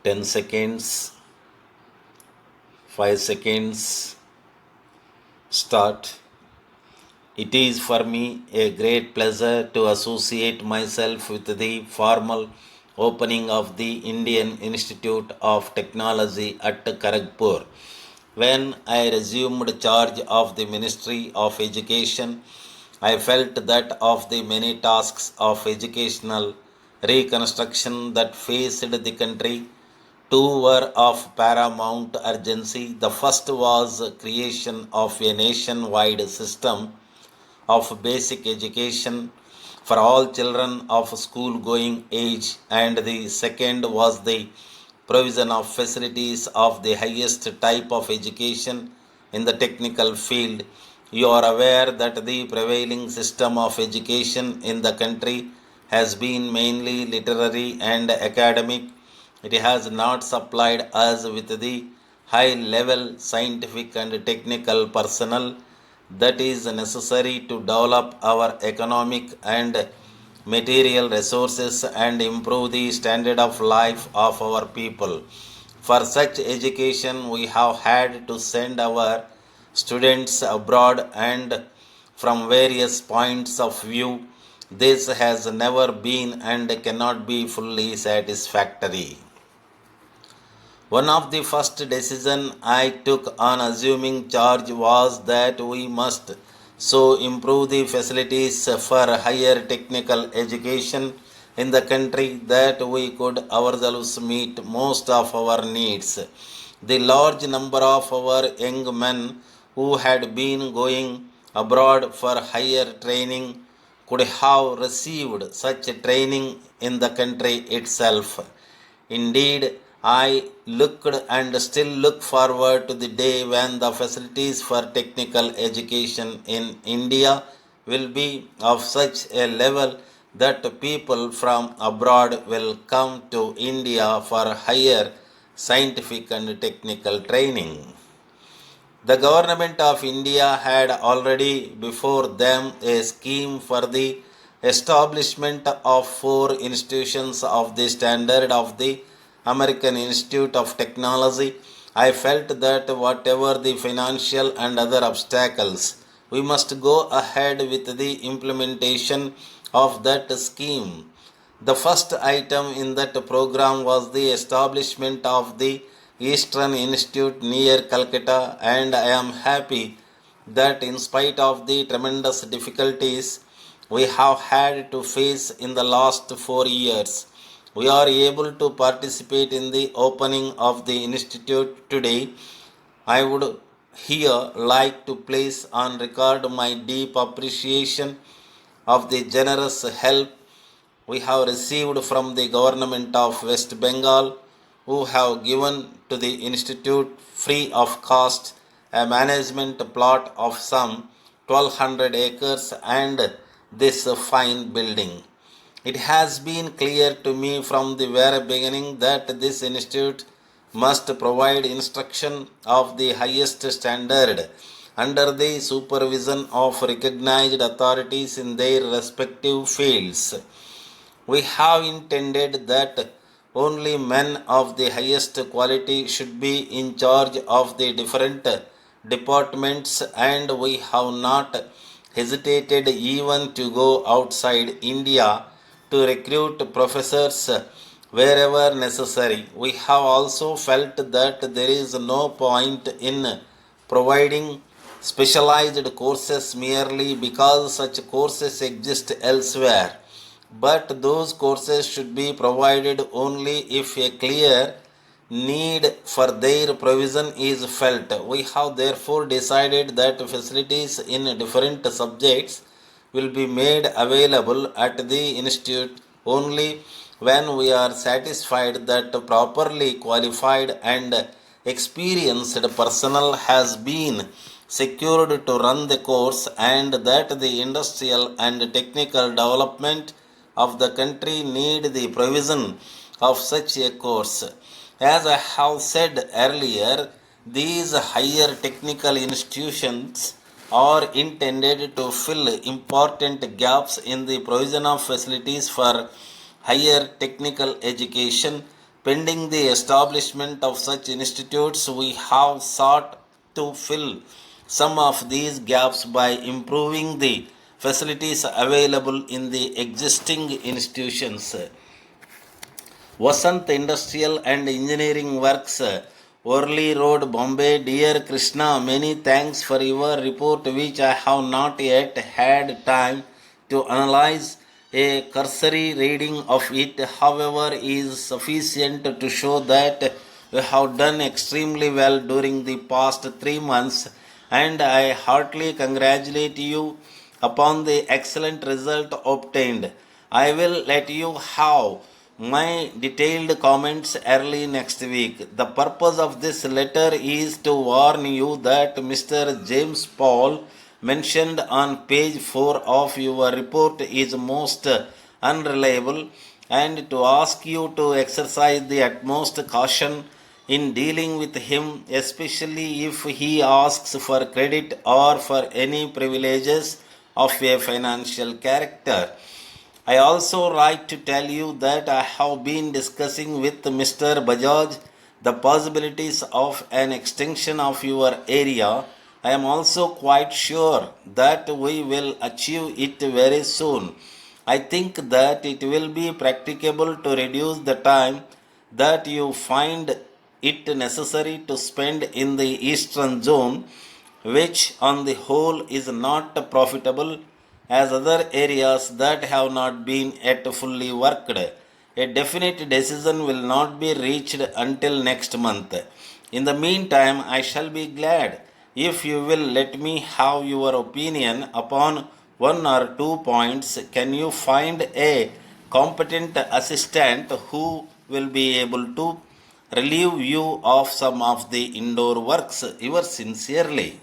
10 seconds, 5 seconds, start. It is for me a great pleasure to associate myself with the formal opening of the Indian Institute of Technology at Kharagpur. When I resumed charge of the Ministry of Education, I felt that of the many tasks of educational reconstruction that faced the country, two were of paramount urgency. The first was creation of a nationwide system of basic education for all children of school going age, and the second was the provision of facilities of the highest type of education in the technical field. You are aware that the prevailing system of education in the country has been mainly literary and academic. It has not supplied us with the high level scientific and technical personnel that is necessary to develop our economic and material resources and improve the standard of life of our people. For such education, we have had to send our students abroad, and from various points of view, this has never been and cannot be fully satisfactory. One of the first decisions I took on assuming charge was that we must so improve the facilities for higher technical education in the country that we could ourselves meet most of our needs. The large number of our young men who had been going abroad for higher training could have received such training in the country itself. Indeed, I looked and still look forward to the day when the facilities for technical education in India will be of such a level that people from abroad will come to India for higher scientific and technical training. The government of India had already before them a scheme for the establishment of four institutions of the standard of the American Institute of Technology. I felt that whatever the financial and other obstacles, we must go ahead with the implementation of that scheme. The first item in that program was the establishment of the Eastern Institute near Calcutta, and I am happy that, in spite of the tremendous difficulties we have had to face in the last 4 years, we are able to participate in the opening of the institute today. I would here like to place on record my deep appreciation of the generous help we have received from the government of West Bengal, who have given to the institute free of cost a management plot of some 1200 acres and this fine building. It has been clear to me from the very beginning that this institute must provide instruction of the highest standard under the supervision of recognized authorities in their respective fields. We have intended that only men of the highest quality should be in charge of the different departments, and we have not hesitated even to go outside India to recruit professors wherever necessary. We have also felt that there is no point in providing specialized courses merely because such courses exist elsewhere, but those courses should be provided only if a clear need for their provision is felt. We have therefore decided that facilities in different subjects will be made available at the institute only when we are satisfied that properly qualified and experienced personnel has been secured to run the course, and that the industrial and technical development of the country need the provision of such a course. As I have said earlier, these higher technical institutions are intended to fill important gaps in the provision of facilities for higher technical education. Pending the establishment of such institutes, we have sought to fill some of these gaps by improving the facilities available in the existing institutions. Vasant Industrial and Engineering Works, Worli Road, Bombay. Dear Krishna, many thanks for your report, which I have not yet had time to analyze. A cursory reading of it, however, is sufficient to show that you have done extremely well during the past 3 months, and I heartily congratulate you upon the excellent result obtained. I will let you have my detailed comments early next week. The purpose of this letter is to warn you that Mr. James Paul, mentioned on page 4 of your report, is most unreliable, and to ask you to exercise the utmost caution in dealing with him, especially if he asks for credit or for any privileges of a financial character. I also write to tell you that I have been discussing with Mr. Bajaj the possibilities of an extension of your area. I am also quite sure that we will achieve it very soon. I think that it will be practicable to reduce the time that you find it necessary to spend in the eastern zone, which on the whole is not profitable as other areas that have not been yet fully worked. A definite decision will not be reached until next month. In the meantime, I shall be glad if you will let me have your opinion upon one or two points. Can you find a competent assistant who will be able to relieve you of some of the indoor works? Yours sincerely.